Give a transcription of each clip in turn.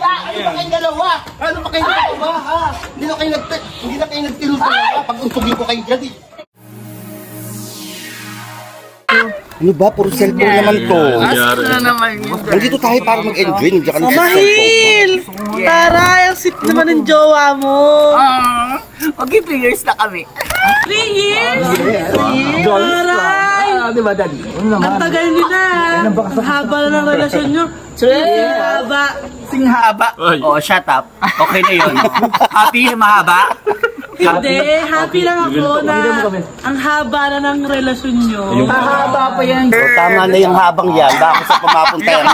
kaya? Ano ba kayong dalawa? Ano ba kayong dalawa, ha? Hindi na kayo nagtiro dalawa. Pag-untugin ko kayo dyan, eh. Ano ba? Puro cellphone naman to. Ano naman yun? Nandito tayo para mag-enjoy. Hindi ka Mahil! Taray, ang sweet naman ng jowa mo. Okay, 3 years na kami. 3 years? Taray! Diba, Daddy? Ang tagal nila. Ang haba na ng relasyon nyo. Haba. Singhaba. Oh, shut up. Okay na yun. Happy, mahaba. Hindi, happy lang ako na ang haba na ng relasyon nyo. Mahaba pa yan. So, tama na yung habang yan. Bakit sa pumapunta yan?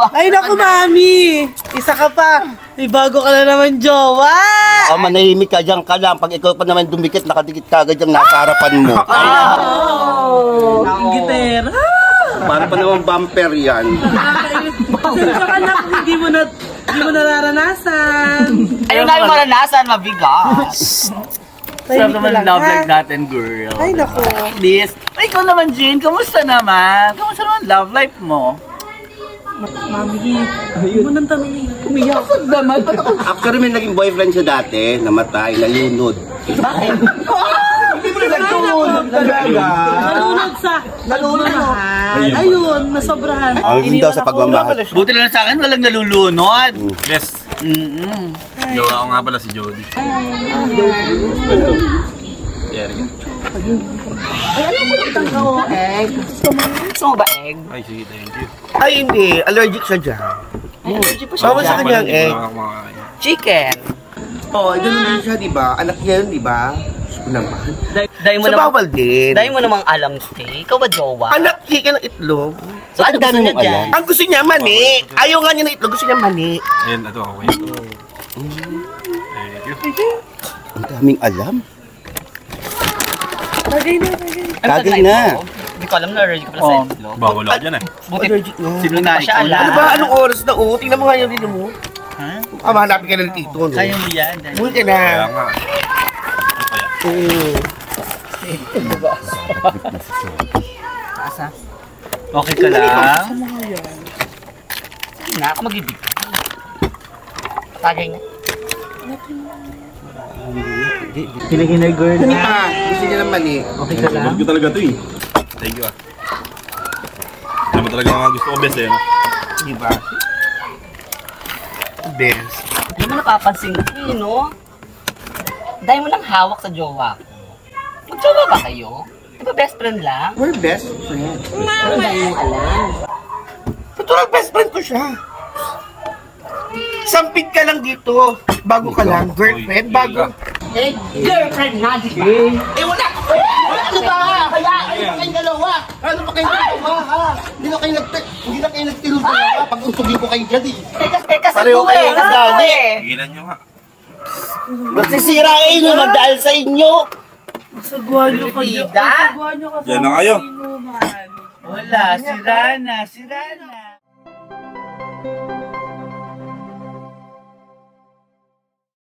Ay naku, mami. Isa ka pa. May bago ka na naman, jowa. O, manahimik ka dyan ka lang. Pag ikaw pa naman dumikit, nakadikit ka agad yung nasa harapan mo. Ang gitera. Para pa naman bumper yan. Sensya ka na kung hindi mo nararanasan. Ayun na yung maranasan, mabigat. Sarap naman love life natin, girl. Ay naku. Please. Ay, ikaw naman, Jean. Kamusta naman? Kamusta naman love life mo? Mami, hindi mo nang tanongin. Umiyak. Naman, ba't ako? Actually, may naging boyfriend siya dati, namatay, nalunod. Bakit? Hindi mo na nagtunod talaga. Nalunod sa ayun, nasobrahan. Ang hindi daw sa pagmamahal. Buti lang sa akin, walang nalulunod. Yes. Jowa ko nga pala si Jody. Egg. Gusto mo ba egg? Ay, sige, thank you. Ay, hindi. Allergic siya dyan. Allergic pa siya. Bawal sa kanya ang egg. Chicken. Oo, ganun din siya, di ba? Anak niya yun, di ba? Gusto naman. Dahil mo Sa namang, bawal din. dahil mo namang alam, Stay. Ikaw ba jowa? Anak, chicken ng itlog. So, ano gusto niya dyan? Ang gusto niya, mani. Ayaw nga niya ng itlog, gusto niya mani. Ayan, ito ako. Thank you. Ang daming alam. Tagay na. Tagay na. Hindi ko alam na allergic ka pala sa itlog. Bawal ako dyan eh. Buti, Allergic na. sino na siya alam? Ano ba? Anong oras na? Oo, tingnan mo nga yung rino mo. Ha? Mahanapin ka ng tito, no? Kaya mo yan. Buhay ka na. Kaya nga. Asa? Okay ka lang? Sige na, ako mag-ibig. Tagay na. Kinikinay girl Hindi pa. Gusto niya ng mani. Okay ka lang? Gusto ko talaga ito eh. Thank you ah. Alam mo talaga mga gusto ko best eh, no? Di ba? Best. Hindi mo napapansin ko eh, no? Dahil mo lang hawak sa jowa ko. Mag-jowa ba kayo? Di ba best friend lang? We're best friends. Ano dahil mong alam? Natural best friend ko siya. Sampid ka lang dito. Bago ka lang. Girlfriend, bago. Eh, girlfriend na, di ba? Eh, wala! Ano ba? Kaya, ano ba kayong dalawa? Ano ba kayong dalawa, ha? Hindi na kayo nagtiro dalawa. Pag-untugin ko kayo dyan, eh. Teka, Pareho kayo kasali. Tigilan nyo nga. Magsisirain nyo, magdahil sa inyo. Sagwa nyo ka. Tida? Sagwa nyo ka. Yan na kayo. Sino man? Wala, sira na.